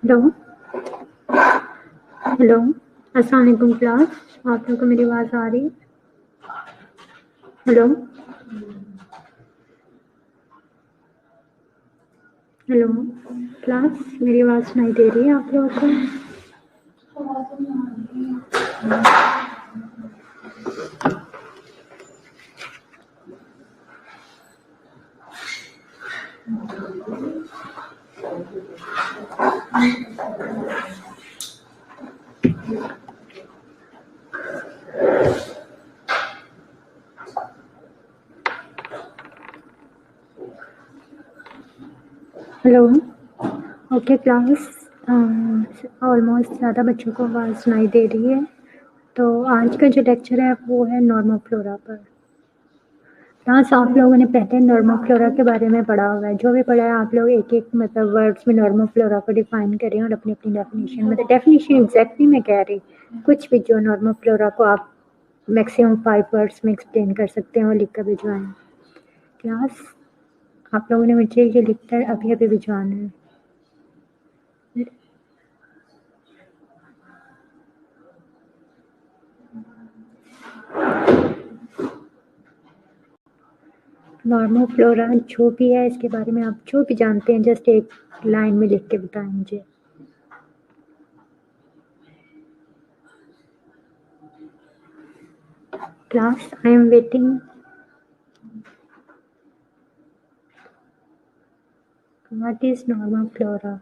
Hello hello, अस्सलाम वालेकुम class. आप लोगों को मेरी आवाज़ आ रही है? हेलो हेलो क्लास, मेरी आवाज़ सुनाई दे रही है आप लोगों को? हेलो, ओके क्लास, ऑलमोस्ट ज़्यादा बच्चों को आवाज़ सुनाई दे रही है। तो आज का जो लेक्चर है वो है नॉर्मल फ्लोरा पर। क्लास, आप लोगों ने पहले नॉर्मल फ्लोरा के बारे में पढ़ा हुआ है। जो भी पढ़ा है आप लोग एक एक मतलब वर्ड्स में नॉर्मल फ्लोरा को डिफाइन करें और अपनी अपनी डेफिनेशन, मतलब डेफिनेशन एग्जैक्टली मैं कह रही, कुछ भी जो नॉर्मल फ्लोरा को आप मैक्सिमम 5 वर्ड्स में एक्सप्लेन कर सकते हैं और लिख कर भिजवाएं। क्लास, आप लोगों ने मुझे ये लिखकर अभी अभी भिजवाना है। नॉर्मल फ्लोरा जो भी है इसके बारे में आप जो भी जानते हैं जस्ट एक लाइन में लिख के बताएं मुझे। Class, I am waiting. What is normal flora?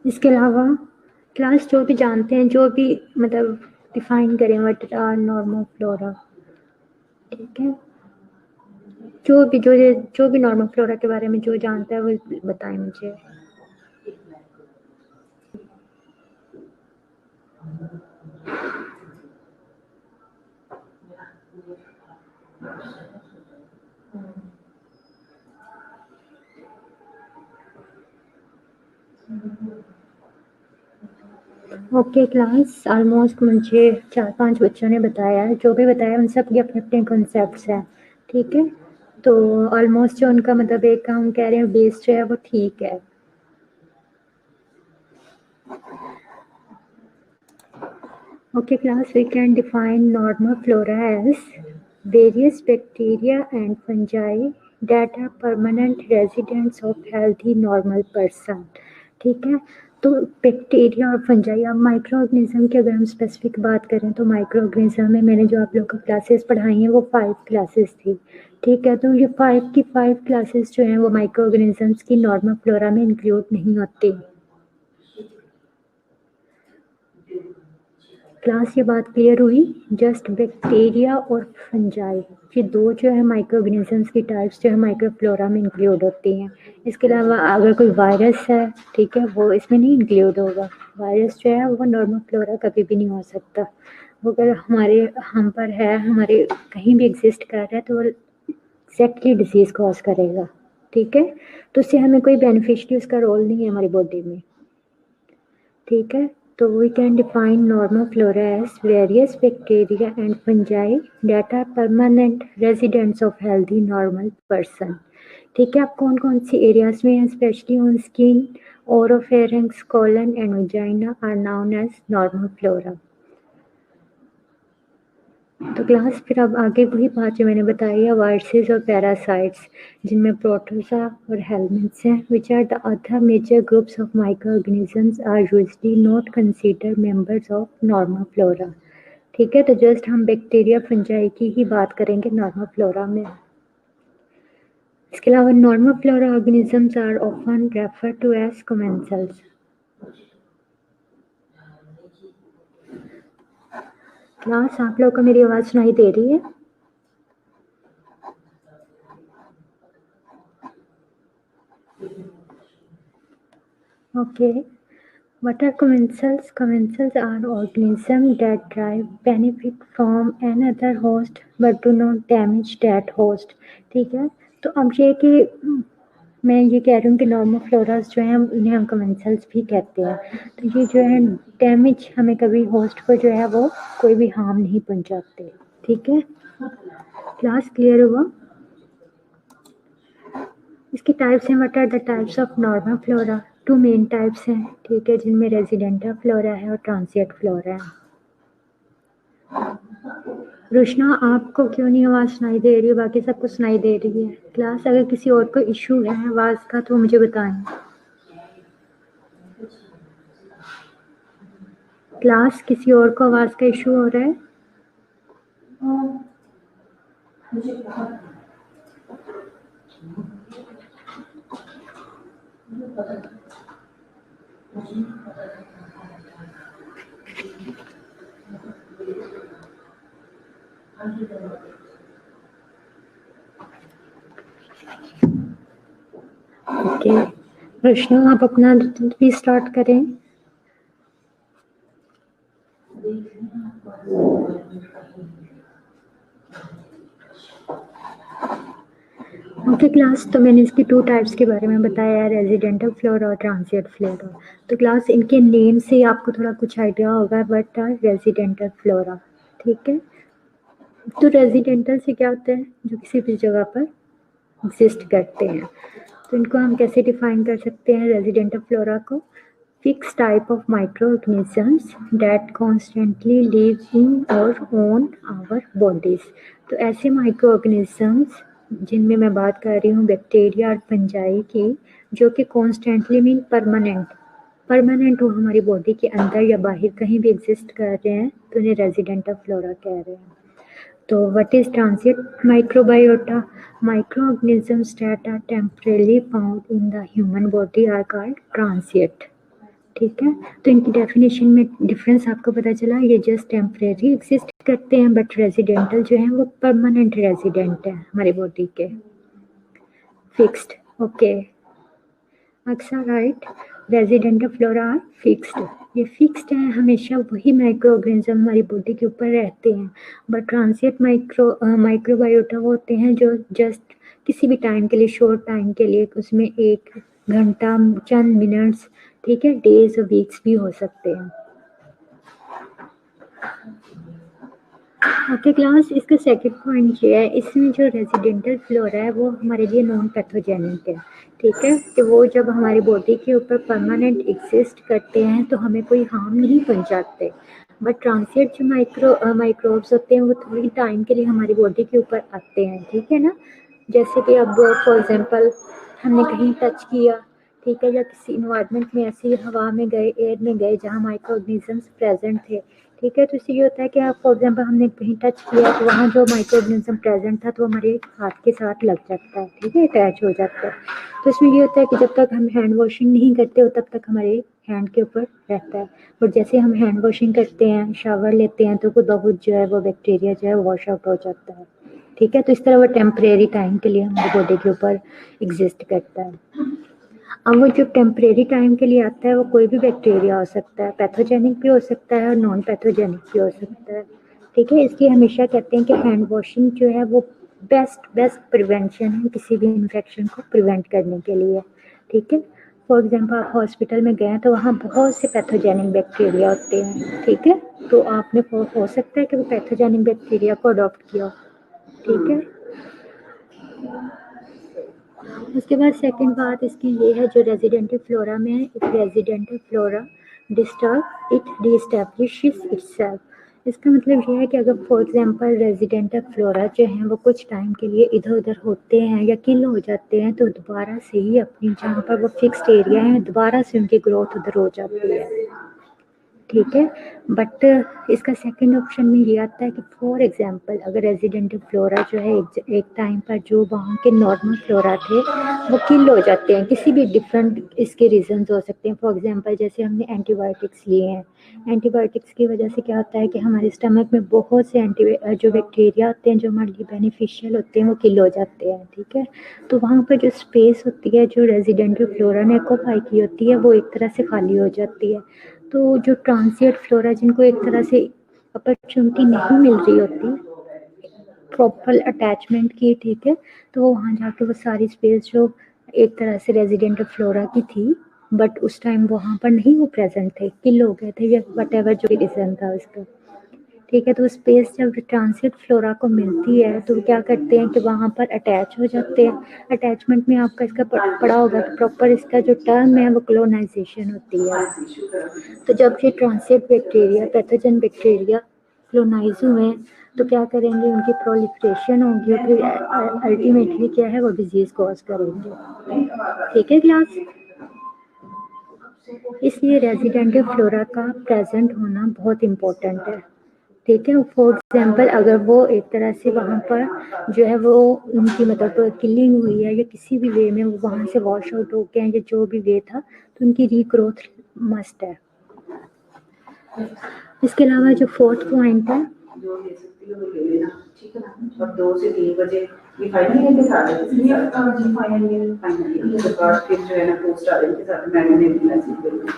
इसके अलावा क्लास जो भी जानते हैं, जो भी मतलब डिफाइन करें व्हाट आर नॉर्मल फ्लोरा, ठीक है? जो भी नॉर्मल फ्लोरा के बारे में जो जानता है वो बताएं मुझे। ओके क्लास, ऑलमोस्ट मुझे 4-5 बच्चों ने बताया है। जो भी बताया उन सब के अपने अपने कॉन्सेप्ट्स हैं, ठीक है? तो ऑलमोस्ट जो उनका मतलब एक हम कह रहे हैं बेस जो है वो ठीक है। Okay class, we can define normal flora as various bacteria and fungi that are permanent residents of healthy normal person. ठीक है? तो बैक्टीरिया और फंजाई, अब माइक्रो ऑर्गेनिज्म की अगर हम स्पेसिफिक बात करें तो माइक्रो ऑर्गेनिज्म में मैंने जो आप लोग को क्लासेस पढ़ाई हैं वो 5 क्लासेस थी, ठीक है? तो ये 5 की 5 क्लासेस जो हैं वो माइक्रो ऑर्गेनिजम्स की नॉर्मल फ्लोरा में इंक्लूड नहीं होती। क्लास ये बात क्लियर हुई? जस्ट बैक्टीरिया और फंजाई, ये दो जो है माइक्रो ऑर्गेनिजम्स की टाइप्स जो है माइक्रोफ्लोरा में इंक्लूड होती हैं। इसके अलावा अगर कोई वायरस है, ठीक है, वो इसमें नहीं इंक्लूड होगा। वायरस जो है वो नॉर्मल फ्लोरा कभी भी नहीं हो सकता। वो अगर हम पर है, हमारे कहीं भी एग्जिस्ट कर रहा है, तो वो एग्जैक्टली डिजीज कॉज करेगा, ठीक है। तो उससे हमें कोई बेनिफिशियरी उसका रोल नहीं है हमारी बॉडी में, ठीक है। तो we can define normal flora as various bacteria and fungi that are permanent residents of healthy normal person, ठीक है। आप कौन कौन सी एरियाज में हैं, specially on skin, oropharynx, colon and vagina are known as normal flora. तो class फिर अब आगे वही बात जो मैंने बताई है, वायरसेस और पैरासाइट्स, जिनमें प्रोटोजोआ और हेलमिंथ्स हैं, which are the other major groups of microorganisms are usually not considered members of normal flora, ठीक है। तो जस्ट हम बैक्टीरिया फंजाई की ही बात करेंगे नॉर्मल फ्लोरा में। इसके अलावा normal flora organisms are often refer to as commensals. Class आप लोग को मेरी आवाज सुनाई दे रही है? Okay. What are commensals? Commensals are organisms that derive benefit from another host but do not damage that host, ठीक है। तो अब ये कि मैं ये कह रही हूँ कि नॉर्मल फ्लोरास जो हैं उन्हें हम कमेंसल्स भी कहते हैं। तो ये जो है डैमेज हमें कभी होस्ट को जो है वो कोई भी हार्म नहीं पहुँचाते, ठीक है। क्लास क्लियर हुआ? इसके टाइप्स हैं, what are the types of normal flora? Two main types हैं, ठीक है, जिनमें रेजिडेंटल फ्लोरा है और ट्रांसिएंट फ्लोरा है। रुशना, आपको क्यों नहीं आवाज सुनाई दे रही है? बाकी सबको सुनाई दे रही है। क्लास अगर किसी और को इशू है आवाज का तो मुझे बताएं। क्लास किसी और को आवाज का इशू हो रहा है? ओके रुशना, आप अपना भी स्टार्ट करें। ओके क्लास, तो मैंने इसकी टू टाइप्स के बारे में बताया है, रेजिडेंटल फ्लोरा और ट्रांसिएंट फ्लोरा। तो क्लास इनके नेम से आपको थोड़ा कुछ आइडिया होगा, बट रेजिडेंटल फ्लोरा, ठीक है। तो रेजिडेंटल से क्या होता है? जो किसी भी जगह पर एग्जिस्ट करते हैं। तो इनको हम कैसे डिफाइन कर सकते हैं रेजिडेंटल फ्लोरा को? Fix type of micro organisms that constantly live in और ऑन आवर बॉडीज। तो ऐसे माइक्रो ऑर्गेनिजम्स जिनमें मैं बात कर रही हूँ बैक्टीरिया और फंजाई की, जो कि कॉन्स्टेंटली मीन परमानेंट हो हमारी बॉडी के अंदर या बाहर कहीं भी एग्जिस्ट कर रहे हैं, तो उन्हें रेजिडेंटल फ्लोरा कह रहे हैं। तो what is transient microbiota? Microorganisms that are temporarily found in the human body are called transient, ठीक है। तो इनकी डेफिनेशन में डिफरेंस आपको पता चला, ये जस्ट टेम्परेरी एग्जिस्ट करते हैं, बट रेजिडेंटल जो है वो परमानेंट रेजिडेंट है हमारी बॉडी के, फिक्स्ड। ओके अक्सर right, residential flora are fixed, ये फिक्स्ड है, हमेशा वही माइक्रो ऑर्गेनिज्म हमारी बॉडी के ऊपर रहते हैं। बट ट्रांसिएंट माइक्रोबायोटा वो होते हैं जो जस्ट किसी भी टाइम के लिए, शॉर्ट टाइम के लिए, उसमें 1 घंटा, चंद मिनट्स, ठीक है, डेज और वीक्स भी हो सकते हैं। ओके क्लास, इसका सेकंड पॉइंट ये है, इसमें जो रेजिडेंटल फ्लोरा है वो हमारे लिए नॉन पैथोजेनिक है, ठीक है। कि वो जब हमारी बॉडी के ऊपर परमानेंट एग्जिस्ट करते हैं तो हमें कोई हार्म नहीं पहुंचाते। बट ट्रांसिएंट जो माइक्रोब्स होते हैं वो थोड़ी टाइम के लिए हमारी बॉडी के ऊपर आते हैं, ठीक है ना। जैसे कि अब फॉर एग्जांपल हमने कहीं टच किया, ठीक है, या किसी इन्वायरमेंट में ऐसी हवा में गए, एयर में गए जहाँ माइक्रो ऑर्गेनिजम्स प्रेजेंट थे, ठीक है। तो इससे ये होता है कि आप फॉर एग्जांपल हमने कहीं टच किया तो वहाँ जो माइक्रो ऑर्गेनिज्म प्रेजेंट था तो हमारे हाथ के साथ लग जाता है, ठीक है, अटैच हो जाता है। तो इसमें ये होता है कि जब तक हम हैंड वॉशिंग नहीं करते हो तब तक हमारे हैंड के ऊपर रहता है, और जैसे हम हैंड वॉशिंग करते हैं, शावर लेते हैं, तो बहुत जो है वो बैक्टीरिया जो है वॉश आउट हो जाता है, ठीक है। तो इस तरह वो टेम्परेरी टाइम के लिए हमारी बॉडी के ऊपर एग्जिस्ट करता है। अब वो जो टेम्परेरी टाइम के लिए आता है वो कोई भी बैक्टीरिया हो सकता है, पैथोजेनिक भी हो सकता है और नॉन पैथोजेनिक भी हो सकता है, ठीक है। इसलिए हमेशा कहते हैं कि हैंड वॉशिंग जो है वो बेस्ट प्रिवेंशन है किसी भी इन्फेक्शन को प्रिवेंट करने के लिए, ठीक है। फॉर एग्जांपल आप हॉस्पिटल में गए तो वहाँ बहुत से पैथोजेनिक बैक्टीरिया होते हैं, ठीक है। तो आपने हो सकता है कि वो पैथोजेनिक बैक्टीरिया को अडॉप्ट किया हो, ठीक है। उसके बाद सेकंड बात इसकी ये है जो रेजिडेंटल फ्लोरा में है, एक residential flora disturb it reestablishes itself. इसका मतलब ये है कि अगर फॉर एग्जांपल रेजिडेंटल फ्लोरा जो हैं वो कुछ टाइम के लिए इधर उधर होते हैं या किल हो जाते हैं तो दोबारा से ही अपनी जहाँ पर वो फिक्स्ड एरिया है दोबारा से उनकी ग्रोथ उधर हो जाती है, ठीक है। बट इसका सेकंड ऑप्शन में ये आता है कि फॉर एग्जांपल अगर रेजिडेंटल फ्लोरा जो है एक टाइम पर जो वहाँ के नॉर्मल फ्लोरा थे वो किल हो जाते हैं, किसी भी डिफरेंट इसके रीजंस हो सकते हैं। फॉर एग्जांपल जैसे हमने एंटीबायोटिक्स लिए हैं, एंटीबायोटिक्स की वजह से क्या होता है कि हमारे स्टमक में बहुत से जो बैक्टीरिया होते हैं जो हमारे लिए बेनिफिशियल होते हैं वो किल हो जाते हैं, ठीक है। तो वहाँ पर जो स्पेस होती है जो रेजिडेंटल फ्लोरा ने ऑक्यूपाई की होती है वो एक तरह से खाली हो जाती है। तो जो ट्रांसिएंट फ्लोरा जिनको एक तरह से अपॉर्चुनिटी नहीं मिल रही होती प्रॉपर अटैचमेंट की, ठीक है, तो वो वहाँ जाके वो सारी स्पेस जो एक तरह से रेजिडेंटल फ्लोरा की थी बट उस टाइम वहाँ पर नहीं वो प्रेजेंट थे, किल हो गए थे या वट एवर जो रीज़न था उसका, ठीक है। तो स्पेस जब ट्रांसिट फ्लोरा को मिलती है तो क्या करते हैं कि वहाँ पर अटैच हो जाते हैं। अटैचमेंट में आपका इसका पढ़ा होगा कि प्रॉपर इसका जो टर्म है वो क्लोनाइजेशन होती है। तो जब ये ट्रांसिट बैक्टीरिया पैथोजन बैक्टीरिया क्लोनाइज हुए तो क्या करेंगे उनकी प्रोलिफरेशन होगी और फिर अल्टीमेटली क्या है वो डिजीज कॉज करेंगे, ठीक है क्लास। इसलिए रेजिडेंटल फ्लोरा का प्रेजेंट होना बहुत इम्पोर्टेंट है, ठीक है। फॉर एग्जाम्पल अगर वो एक तरह से वहाँ पर जो है वो उनकी मतलब किलिंग हुई है या किसी भी वे में वो वहाँ से वॉश आउट हो गए हैं या जो भी वे था तो उनकी रीग्रोथ मस्ट है। इसके अलावा जो फोर्थ पॉइंट है और 2 से 3 बजे ये फाइनल ईयर के साथ है इसलिए जी फाइनल ईयर के बाद फिर जो है ना पोस्ट आ रही के साथ मैंने मैसेज करूँगी।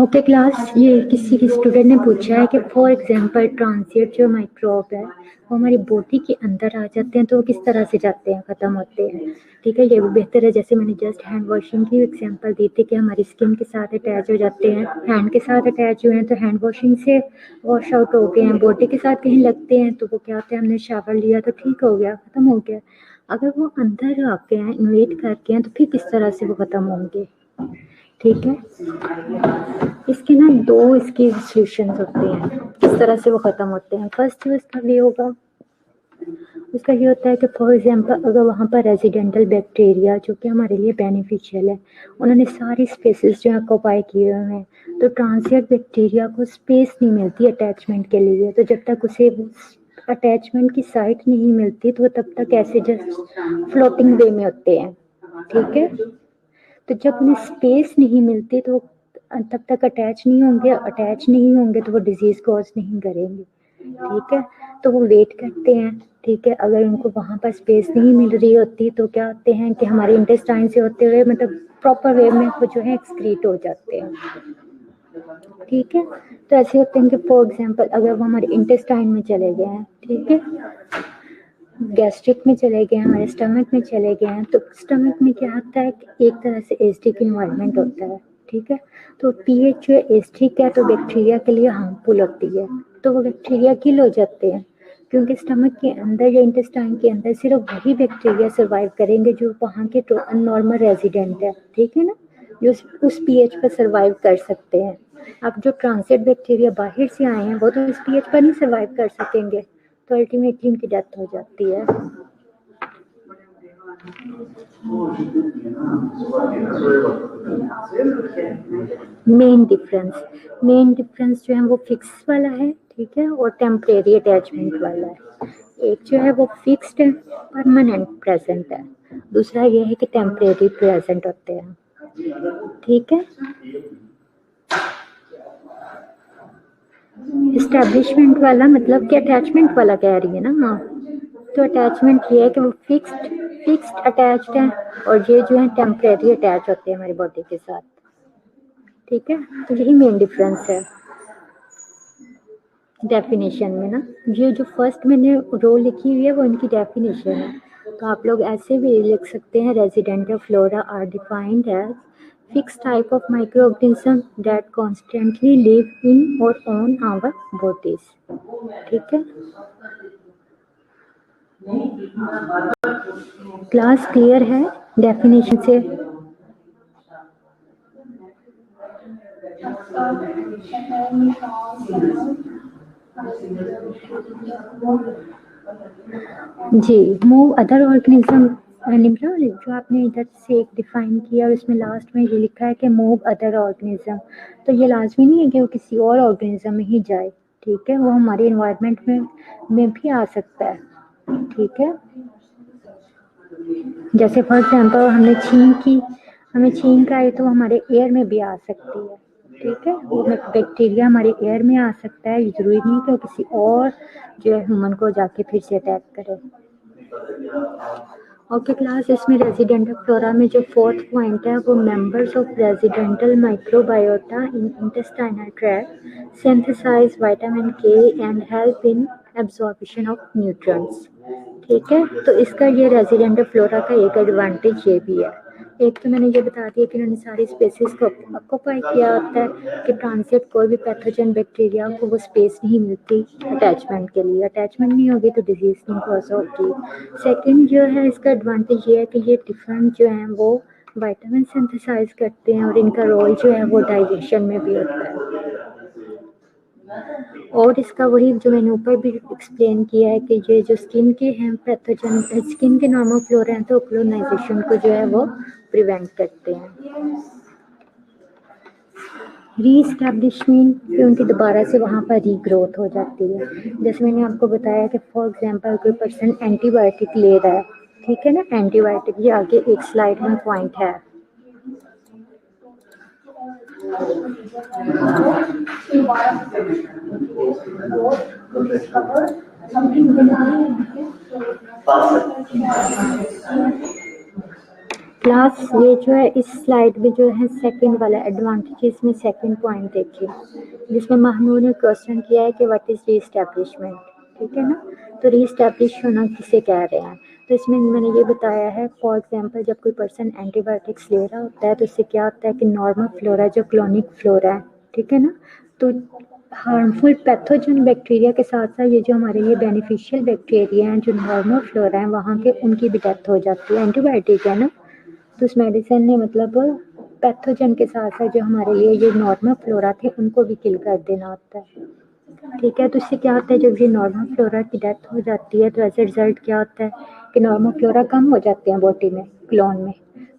ओके क्लास, ये किसी की स्टूडेंट ने पूछा है कि फॉर एग्जांपल ट्रांसिएंट जो माइक्रोब है वो हमारी बॉडी के अंदर आ जाते हैं तो वो किस तरह से जाते हैं, ख़त्म होते हैं, ठीक है। ये भी बेहतर है जैसे मैंने जस्ट हैंड वॉशिंग की एग्जांपल दी थी कि हमारी स्किन के साथ अटैच हो जाते हैं, हैंड के साथ अटैच हुए हैं तो हैंड वॉशिंग से वॉश आउट हो गए हैं, बॉडी के साथ कहीं लगते हैं तो वो क्या होता है हमने शावर लिया तो ठीक हो गया, ख़त्म हो गया। अगर वो अंदर आके हैं इन्वेट करके हैं तो फिर किस तरह से वो ख़त्म होंगे, ठीक है। इसके ना 2 इसके सॉल्यूशन होते हैं किस तरह से वो ख़त्म होते हैं। फर्स्ट जो इसका वे होगा उसका ये होता है कि फॉर एग्जांपल अगर वहाँ पर रेजिडेंटल बैक्टीरिया जो कि हमारे लिए बेनिफिशियल है उन्होंने सारी स्पेसेस जो है ऑक्यूपाई किए हुए हैं तो ट्रांसिएंट बैक्टीरिया को स्पेस नहीं मिलती अटैचमेंट के लिए, तो जब तक उसे अटैचमेंट की साइट नहीं मिलती तो वो तब तक ऐसे जस्ट फ्लोटिंग वे में होते हैं, ठीक है। तो जब उन्हें स्पेस नहीं मिलती तो तब तक अटैच नहीं होंगे तो वो डिजीज कॉज नहीं करेंगे, ठीक है। तो वो वेट करते हैं, ठीक है। अगर उनको वहाँ पर स्पेस नहीं मिल रही होती तो क्या होते हैं कि हमारे इंटेस्टाइन से होते हुए मतलब प्रॉपर वे में वो जो है एक्सक्रीट हो जाते हैं, ठीक है। तो ऐसे होते हैं कि फॉर एग्जांपल अगर वो हमारे इंटेस्टाइन में चले गए हैं, ठीक है, गैस्ट्रिक में चले गए हैं, हमारे स्टमक में चले गए हैं तो स्टमक में क्या होता है कि एक तरह से एसिडिक इन्वायरमेंट होता है, ठीक है। तो पीएच जो एसिडिक है तो बैक्टीरिया के लिए हार्मफुल होती है तो वो बैक्टीरिया किल हो जाते हैं क्योंकि स्टमक के अंदर या इंटेस्टाइन के अंदर सिर्फ वही बैक्टीरिया सर्वाइव करेंगे जो वहाँ के नॉर्मल रेजिडेंट है, ठीक है ना, जो उस पीएच पर सर्वाइव कर सकते हैं। अब जो ट्रांसिट बैक्टीरिया बाहर से आए हैं वो तो इस पीएच पर नहीं सर्वाइव कर सकेंगे तो अल्टीमेटली उनकी डेथ हो जाती है। मेन डिफरेंस जो है वो फिक्स वाला है, ठीक है, और टेम्परेरी अटैचमेंट वाला है। एक जो है वो फिक्स्ड है, परमानेंट प्रेजेंट है, दूसरा ये है कि टेम्परेरी प्रेजेंट होते हैं। ठीक है, इस्टेब्लिशमेंट वाला मतलब कि अटैचमेंट वाला कह रही है ना। हाँ, तो अटैचमेंट ये है कि वो फिक्स्ड अटैच्ड है, और ये जो है टेम्परेरी अटैच होते हैं हमारी बॉडी के साथ। ठीक है, तो यही मेन डिफरेंस है डेफिनेशन में ना। ये जो फर्स्ट मैंने रो लिखी हुई है वो इनकी डेफिनेशन है, तो आप लोग ऐसे भी लिख सकते हैं, residential flora are defined as fixed type of microorganism that constantly live in or on our bodies। ठीक है, क्लास क्लियर है डेफिनेशन से? जी, मूव अदर ऑर्गेनिज्म, निम्रा जो आपने इधर से एक डिफाइन किया और उसमें लास्ट में ये लिखा है कि मूव अदर ऑर्गेनिज्म, तो ये लाजमी नहीं है कि वो किसी और ऑर्गेनिज्म में ही जाए। ठीक है, वो हमारे इन्वायरमेंट में भी आ सकता है। ठीक है, जैसे फॉर एग्जांपल हमें छींक आई तो हमारे एयर में भी आ सकती है। ठीक है, वो बैक्टीरिया हमारे एयर में आ सकता है, जरूरी नहीं कि वो किसी और जो है ह्यूमन को जाके फिर से अटैक करे। ओके क्लास, इसमें रेजिडेंटल फ्लोरा में जो फोर्थ पॉइंट है वो members of residential microbiota in intestinal tract synthesise vitamin K and help in absorption of nutrients. ठीक है, तो इसका ये रेजिडेंटल फ्लोरा का एक एडवांटेज ये भी है, एक तो मैंने ये बता दिया कि इन्होंने सारी स्पेसिस को ऑक्यूपाई किया होता है कि ट्रांजिट कोई भी पैथोजन बैक्टीरिया को वो स्पेस नहीं मिलती अटैचमेंट के लिए, अटैचमेंट नहीं होगी तो डिजीज नहीं कॉज होगी। सेकंड जो है इसका एडवांटेज ये है कि ये डिफरेंट जो है वो विटामिन सिंथेसाइज करते हैं और इनका रोल जो है वो डाइजेशन में भी होता है। और इसका वही जो मैंने ऊपर भी एक्सप्लेन किया है कि ये जो स्किन के हैं पैथोजन, स्किन के नॉर्मल फ्लोरा हैं तो कोलोनाइजेशन को जो है वो प्रिवेंट करते हैं। रीस्टैब्लिशमेंट फिर उनकी दोबारा से वहाँ पर रीग्रोथ हो जाती है। जैसे मैंने आपको बताया कि फॉर एग्जांपल कोई पर्सन एंटीबायोटिक ले रहा है, ठीक है ना, एंटीबायोटिक ये आगे एक स्लाइड में पॉइंट है। क्लास ये जो है इस स्लाइड में जो है सेकंड वाला एडवांटेजेस में सेकंड पॉइंट देखिए, जिसमें महानूर ने क्वेश्चन किया है कि व्हाट इज रीस्टैब्लिशमेंट। ठीक है ना, तो रीस्टैब्लिश होना किसे कह रहे हैं, तो इसमें मैंने ये बताया है फॉर एग्जांपल जब कोई पर्सन एंटीबायोटिक्स ले रहा होता है तो इससे क्या होता है कि नॉर्मल फ्लोरा जो क्लोनिक फ्लोरा है, ठीक है ना, तो हार्मफुल पैथोजन बैक्टीरिया के साथ साथ ये जो हमारे लिए बेनिफिशियल बैक्टीरिया हैं जो नॉर्मल फ्लोरा है वहाँ के उनकी भी डेथ हो जाती है। एंटीबायोटिक है ना, तो उस मेडिसिन ने मतलब पैथोजन के साथ साथ जो हमारे लिए जो नॉर्मल फ्लोरा थे उनको भी किल कर देना होता है। ठीक है, तो इससे क्या होता है जब ये नॉर्मल फ्लोरा की डेथ हो जाती है तो ऐसे रिजल्ट क्या होता है कि नॉर्मल फ्लोरा कम हो जाते हैं बॉडी में क्लोन में।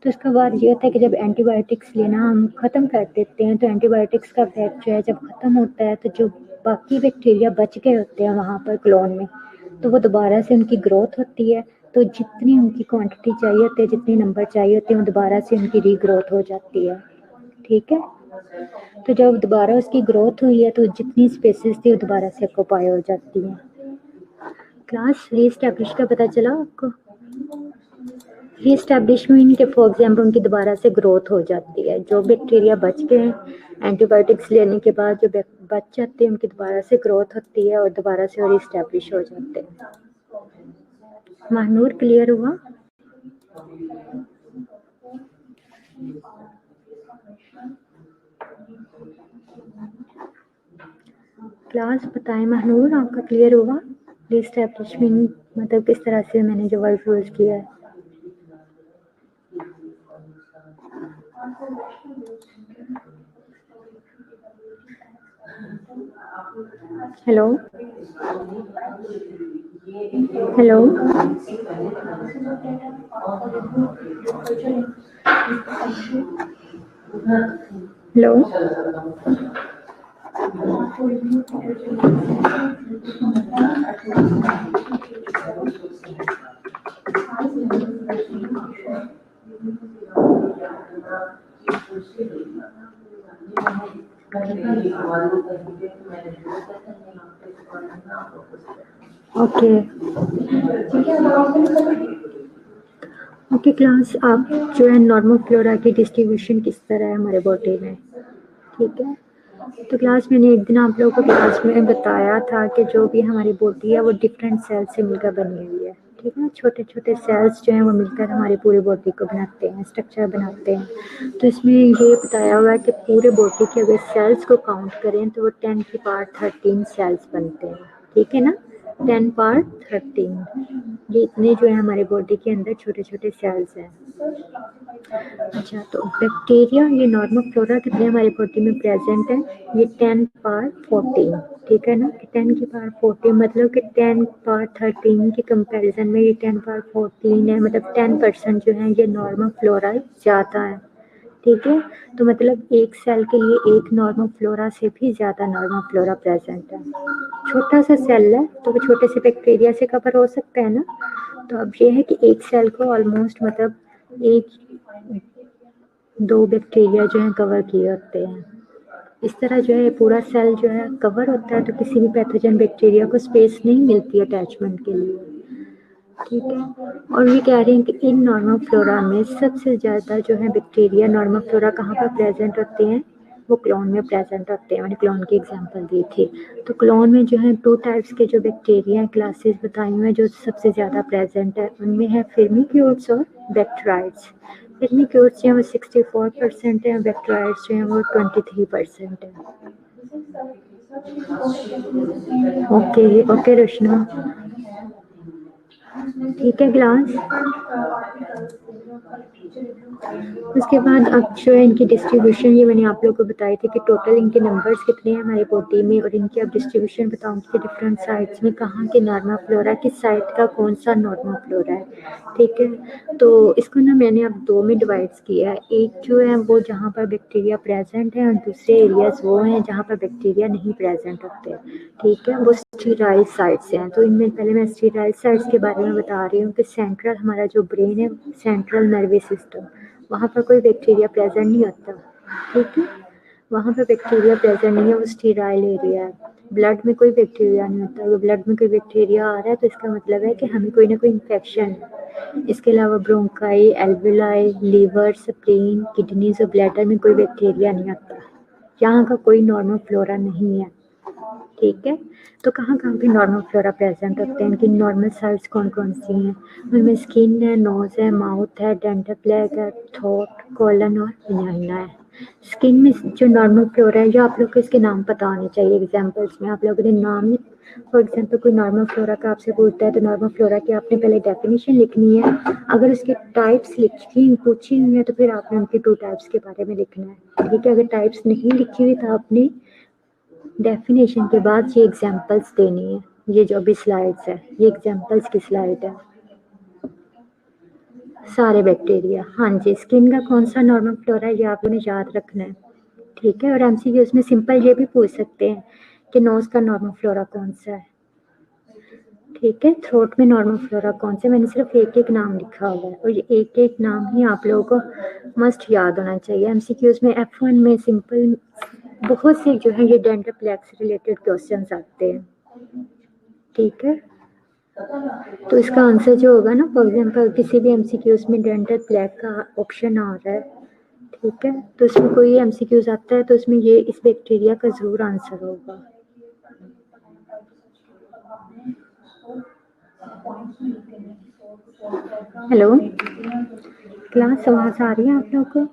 तो इसका बाद ये होता है कि जब एंटीबायोटिक्स लेना हम ख़त्म कर देते हैं तो एंटीबायोटिक्स का इफेक्ट जो है जब ख़त्म होता है तो जो बाकी बैक्टीरिया बच गए होते हैं वहाँ पर क्लोन में, तो वो दोबारा से उनकी ग्रोथ होती है, तो जितनी उनकी क्वांटिटी चाहिए होती है, जितने नंबर चाहिए होते हैं, वो दोबारा से उनकी रीग्रोथ हो जाती है। ठीक है, तो जब दोबारा उसकी ग्रोथ हुई है तो जितनी स्पेसिस थी वो दोबारा से ऑक्यूपाई हो जाती हैं। क्लास रीस्टैब्लिश का पता चला आपको? रीस्टैब्लिशमेंट के फॉर एग्जाम्पल उनकी दोबारा से ग्रोथ हो जाती है, जो बैक्टीरिया बच गए हैं एंटीबायोटिक्स लेने के बाद जो बच जाते हैं उनकी दोबारा से ग्रोथ होती है और दोबारा से रीस्टैब्लिश हो जाते हैं। महानूर क्लियर हुआ? क्लास बताएं महानूर, आपका क्लियर हुआ? रीस्टैब्लिशमेंट मतलब किस तरह से मैंने जो वर्ड यूज किया है। Hello hello hello okay okay class, आप जो है नॉर्मल फ्लोरा की डिस्ट्रीब्यूशन किस तरह है हमारे बॉडी में, ठीक है। तो क्लास मैंने एक दिन आप लोगों को क्लास में बताया था कि जो भी हमारी बॉडी है वो डिफरेंट सेल्स से मिलकर बनी हुई है, ठीक है। छोटे छोटे सेल्स जो हैं वो मिलकर हमारी पूरी बॉडी को बनाते हैं, स्ट्रक्चर बनाते हैं। तो इसमें ये बताया हुआ है कि पूरे बॉडी के अगर सेल्स को काउंट करें तो वो 10 की पावर 13 सेल्स बनते हैं, ठीक है ना। 10 पावर 13, ये इतने जो है हमारे बॉडी के अंदर छोटे छोटे सेल्स हैं। अच्छा, तो बैक्टीरिया ये नॉर्मल फ्लोरा कितने हमारी बॉडी में प्रेजेंट है, ये 10 पावर 14, ठीक है ना। 10 की पावर 14 मतलब कि 10 पावर 13 के कंपैरिजन में ये 10 पावर 14 है, मतलब 10% जो है ये नॉर्मल फ्लोरा ज़्यादा है, ठीक है। तो मतलब एक सेल के लिए एक नॉर्मल फ्लोरा से भी ज़्यादा नॉर्मल फ्लोरा प्रेजेंट है। छोटा सा सेल है तो वो छोटे से बैक्टीरिया से कवर हो सकता है ना। तो अब ये है कि एक सेल को ऑलमोस्ट मतलब एक 2 बैक्टीरिया जो है कवर किए होते हैं। इस तरह जो है पूरा सेल जो है कवर होता है, तो किसी भी पैथोजन बैक्टीरिया को स्पेस नहीं मिलती अटैचमेंट के लिए, ठीक है। और ये कह रहे हैं कि इन नॉर्मल फ्लोरा में सबसे ज़्यादा जो है बैक्टीरिया नॉर्मल फ्लोरा कहाँ पर प्रेजेंट होते हैं, वो क्लोन में प्रेजेंट होते हैं। मैंने क्लोन की एग्जांपल दी थी। तो क्लोन में जो है 2 टाइप्स के जो बैक्टीरिया क्लासेस बताई हुई हैं जो सबसे ज़्यादा प्रेजेंट है, उनमें है फिर्मिक्यूट्स और बैक्टीराइड्स। फिर्मिक्यूट्स जो है वो 64% है, बैक्टीराइड्स जो है वो 23% है। ओके ओके रोशना, ठीक है क्लास। उसके बाद अब जो है इनकी डिस्ट्रीब्यूशन, ये मैंने आप लोगों को बताई थी कि टोटल इनके नंबर्स कितने हैं हमारी बॉडी में, और इनकी अब डिस्ट्रीब्यूशन बताऊँ कि डिफरेंट साइट्स में कहाँ के नॉर्मल फ्लोरा, किस साइट का कौन सा नॉर्मल फ्लोरा है, ठीक है। तो इसको ना मैंने अब 2 में डिवाइड्स किया है। एक जो है वो जहाँ पर बैक्टीरिया प्रेजेंट है और दूसरे एरियाज वो हैं जहाँ पर बैक्टीरिया नहीं प्रेजेंट होते, ठीक है। वो स्टीराइल साइट्स हैं। तो इनमें पहले मैं स्टीराइल साइट्स के बारे में बता रही हूँ कि सेंट्रल हमारा जो ब्रेन है, सेंट्रल नर्वस सिस्टम, वहाँ पर कोई बैक्टीरिया प्रेजेंट नहीं होता, ठीक है। वहाँ पर बैक्टीरिया प्रेजेंट नहीं है, वो स्टीराइल एरिया है। ब्लड में कोई बैक्टीरिया नहीं होता। अगर ब्लड में कोई बैक्टीरिया आ रहा है तो इसका मतलब है कि हमें कोई ना कोई इन्फेक्शन है। इसके अलावा bronchi, alveoli, liver, spleen, kidneys और ब्लैडर में कोई बैक्टीरिया नहीं आता। यहाँ का कोई नॉर्मल फ्लोरा नहीं है, ठीक है। तो कहाँ कहाँ पे नॉर्मल फ्लोरा प्रेजेंट होते हैं, इनकी नॉर्मल सेल्स कौन कौन सी हैं, उनमें स्किन है, नोज है, माउथ है, डेंटल प्लेग है, थ्रोट, कोलन और विजाइना है। स्किन में जो नॉर्मल फ्लोरा है, जो आप लोग को इसके नाम पता होने चाहिए। एग्जाम्पल्स में आप लोगों ने नाम, फॉर एग्जाम्पल कोई नॉर्मल फ्लोरा का आपसे पूछता है तो नॉर्मल फ्लोरा की आपने पहले डेफिनेशन लिखनी है। अगर उसके टाइप्स लिखी पूछी हुई है तो फिर आपने उनके 2 टाइप्स के बारे में लिखना है, ठीक है। अगर टाइप्स नहीं लिखी हुई तो आपने डेफिनेशन के बाद ये एग्जांपल्स देनी है। ये जो भी स्लाइड्स है, ये एग्जांपल्स की स्लाइड है। सारे बैक्टीरिया, हाँ जी। स्किन का कौन सा नॉर्मल फ्लोरा है ये आपको याद रखना है, ठीक है। और एमसीक्यू में सिंपल ये भी पूछ सकते हैं कि नोज का नॉर्मल फ्लोरा कौन सा है, ठीक है। थ्रोट में नॉर्मल फ्लोरा कौन सा है, मैंने सिर्फ एक एक नाम लिखा हुआ है और ये एक एक नाम ही आप लोगों को मस्ट याद होना चाहिए। एमसीक्यूज में F1 में सिंपल बहुत से जो है ये डेंटल प्लेग से रिलेटेड क्वेश्चंस आते हैं, ठीक है। तो इसका आंसर जो होगा ना, फॉर एग्जांपल किसी भी एमसीक्यूज में डेंटल प्लेग का ऑप्शन आ रहा है, ठीक है, तो इसमें कोई एमसीक्यूज आता है तो उसमें ये इस बैक्टीरिया का जरूर आंसर होगा। हेलो क्लास, आवाज आ रही है आप लोग को?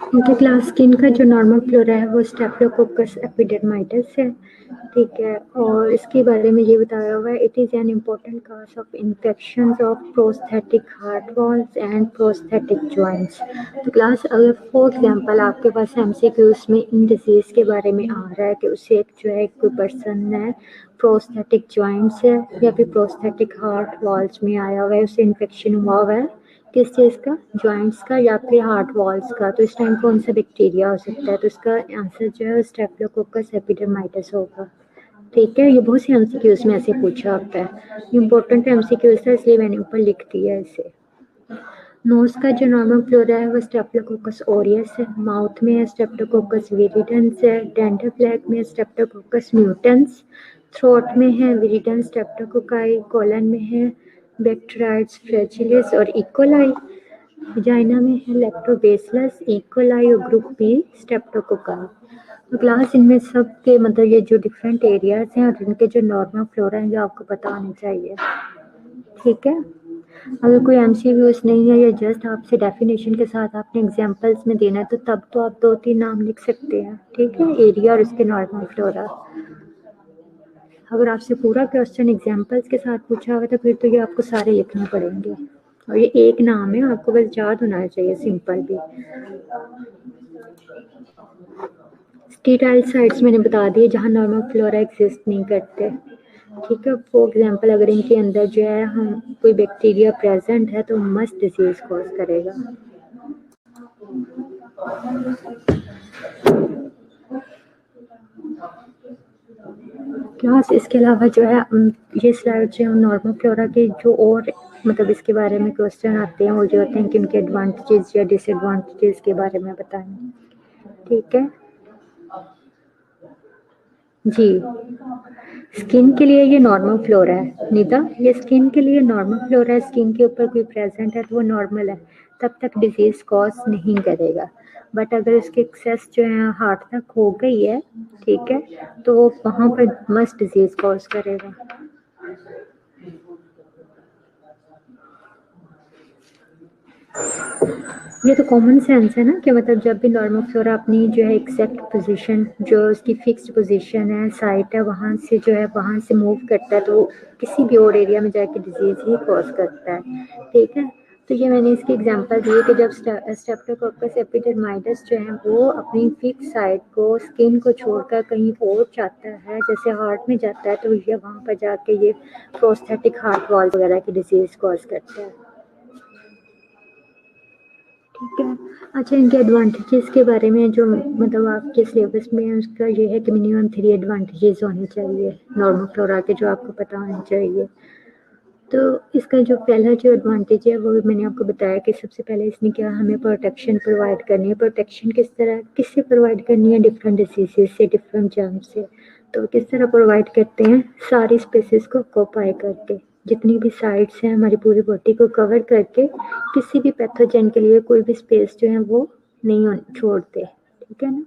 उनके क्लास स्किन का जो नॉर्मल फ्लोरा है वो स्टेफिलोकोकस एपिडर्माइटिस है, ठीक है, और इसके बारे में ये बताया हुआ है, it is an important cause of infections of prosthetic heart walls and prosthetic joints. तो क्लास, अगर फॉर एग्जांपल आपके पास एमसीक्यूज में इन डिजीज़ के बारे में आ रहा है कि उससे एक जो है कोई पर्सन है प्रोस्थेटिक जॉइंट्स है या फिर प्रोस्थेटिक हार्ट वॉल्स में आया हुआ है, उससे इन्फेक्शन हुआ हुआ है किस चीज़ का, जॉइंट्स का या फिर हार्ट वॉल्स का, तो इस टाइम कौन सा बैक्टीरिया हो सकता है, तो इसका आंसर जो है स्टेफिलोकोकस एपिडर्माइटिस होगा। ठीक है, ये बहुत सी एमसीक्यूज में ऐसे पूछा होता है, इम्पोर्टेंट एमसीक्यूज है इसलिए मैंने ऊपर लिख दिया इसे। नोज का जो नॉर्मल फ्लोरा है वो स्टेफिलोकोकस ऑरियस है, माउथ में है स्टेफिलोकोकस विरिडेंस है, डेंटल प्लेग में स्टेफिलोकोकस म्यूटेंस, थ्रोट में है विरिडेंस स्ट्रेप्टोकोकाई, कोलन में है बैक्टीरियाइड्स फ्रैजिलिस और इकोलाई, वजाइना में है लैक्टोबैसिलस, इकोलाई और ग्रुप बी स्ट्रेप्टोकोकाई। तो क्लास, इनमें सब के मतलब ये जो डिफरेंट एरियाज हैं और इनके जो नॉर्मल फ्लोरा हैं, ये आपको पता होने चाहिए। ठीक है, अगर कोई एमसीक्यूज नहीं है या जस्ट आपसे डेफिनेशन के साथ आपने एग्जांपल्स में देना है तो तब तो आप 2-3 नाम लिख सकते हैं। ठीक है, एरिया और उसके नॉर्मल फ्लोरा। अगर आपसे पूरा क्वेश्चन एग्जांपल्स के साथ पूछा हुआ तो फिर तो ये आपको सारे लिखने पड़ेंगे, और ये एक नाम है, आपको बस याद होना चाहिए, सिंपल भी। स्टीराइल साइट्स मैंने बता दिए जहाँ नॉर्मल फ्लोरा एग्जिस्ट नहीं करते। ठीक है, फॉर एग्जांपल अगर इनके अंदर जो है हम कोई बैक्टीरिया प्रेजेंट है तो मस्ट डिजीज कॉज करेगा। क्लास, इसके अलावा जो है ये स्लाइड जो है नॉर्मल फ्लोरा के जो और मतलब इसके बारे में क्वेश्चन आते हैं वो जो होते हैं कि उनके एडवांटेजेस या डिसएडवांटेजेस के बारे में बताएं। ठीक है जी, स्किन के लिए ये नॉर्मल फ्लोरा है निदा, ये स्किन के लिए नॉर्मल फ्लोरा है, स्किन के ऊपर कोई प्रेजेंट है तो वो नॉर्मल है, तब तक डिजीज कॉज नहीं करेगा। बट अगर इसकी एक्सेस जो है हार्ट तक हो गई है, ठीक है, तो वो वहाँ पर मस्ट डिजीज कॉज करेगा। ये तो कॉमन सेंस है ना कि मतलब जब भी नॉर्मल फ्लोरा अपनी जो है एग्जैक्ट पोजीशन जो उसकी फिक्स्ड पोजीशन है, साइट है, वहाँ से जो है वहाँ से मूव करता है तो किसी भी और एरिया में जाके डिजीज ही कॉज करता है। ठीक है, तो ये मैंने इसकी एग्जांपल दी है कि जब स्ट्रेप्टोकोकस एपिडर्माइटिस जो है वो अपनी फिक्स साइट को स्किन को छोड़कर कहीं और जाता है, जैसे हार्ट में जाता है, तो ये वहाँ पर जाके ये प्रोस्थेटिक हार्ट वॉल वगैरह की डिजीज कॉज करता है। ठीक है, अच्छा, इनके एडवांटेजेस के बारे में जो मतलब आपके सिलेबस में है उसका ये है कि मिनिमम 3 एडवांटेजेस होने चाहिए नॉर्मल फ्लोरा के, जो आपको पता होने चाहिए। तो इसका जो पहला जो एडवांटेज है वो मैंने आपको बताया कि सबसे पहले इसने क्या हमें प्रोटेक्शन प्रोवाइड करनी है। प्रोटेक्शन किस तरह किससे प्रोवाइड करनी है, डिफरेंट डिसीजेज से, डिफरेंट जर्म्स से। तो किस तरह प्रोवाइड करते हैं, सारी स्पेसिस को ऑक्यूपाई करके, जितनी भी साइड्स हैं हमारी पूरी बॉडी को कवर करके, किसी भी पैथोजन के लिए कोई भी स्पेस जो है वो नहीं छोड़ते। ठीक है ना,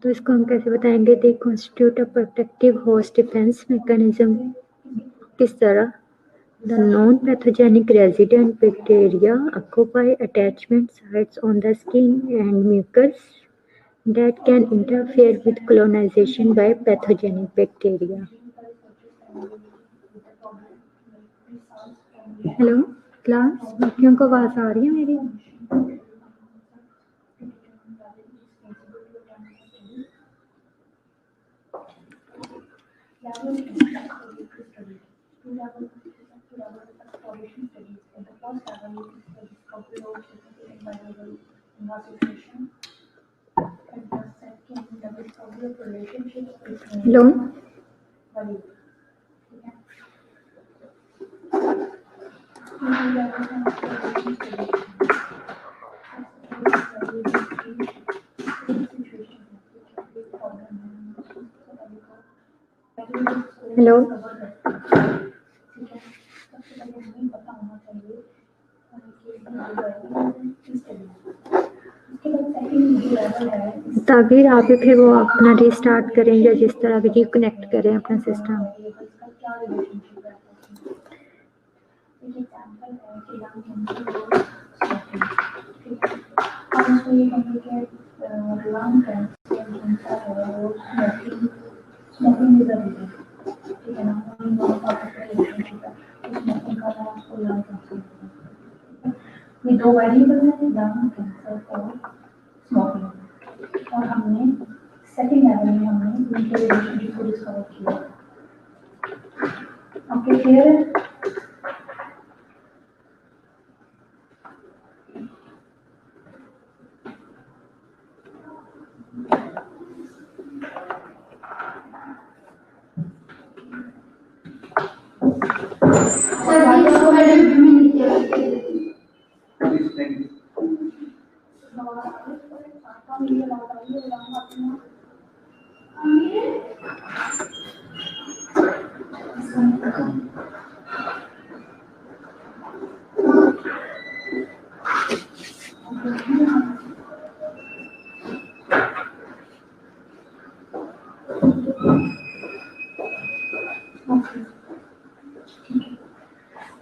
तो इसको हम कैसे बताएंगे, they constitute a protective host defence mechanism. किस तरह, the non-pathogenic resident bacteria occupy attachment sites on the skin and mucus that can interfere with colonization by pathogenic bacteria. Hello class, बाकियों को आवाज आ रही है मेरी? हेलो, हेलो, ताकि आप ही फिर वो अपना रिस्टार्ट करें या जिस तरह भी रिकनेक्ट करें अपना system. Smoking is a reason, ठीक है ना, हम दोनों का रिलेशनशिप है, तो स्मोकिंग का मैं आपको लर्न कर सकती हूँ। ये दो वेरिएबल हैं, लर्न कैंसर और स्मोकिंग, और हमने सेकंड लेवल में हमने उनके रिलेशनशिप को डिस्कवर किया। ओके, क्लियर है?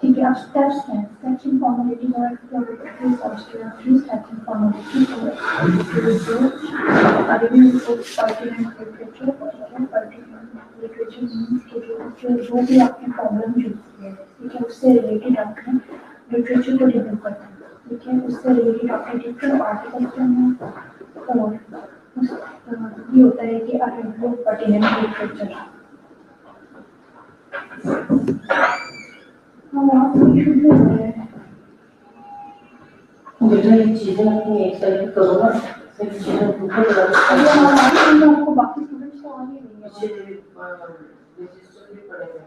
ठीक है, अब स्टेप्स हैं, स्टेप्स इन फॉर्मेलिटी और थ्री स्टेप्स इन फॉर्मेलिटी और review pertinent literature, pertinent literature means कि जो भी आपने प्रॉब्लम यूज किया है, ठीक है, उससे रिलेटेड आपने लिटरेचर को रिव्यू करना है, ठीक है, उससे रिलेटेड आपने डिफरेंट आर्टिकल्स पढ़ना और ये होता है कि रिव्यू पर्टिनेंट लिटरेचर। चीजें अपनी एक साइड करूँगा, चीजें आपको बाकी स्टूडेंट्स को आने नहीं है, रजिस्टर भी पड़ेगा।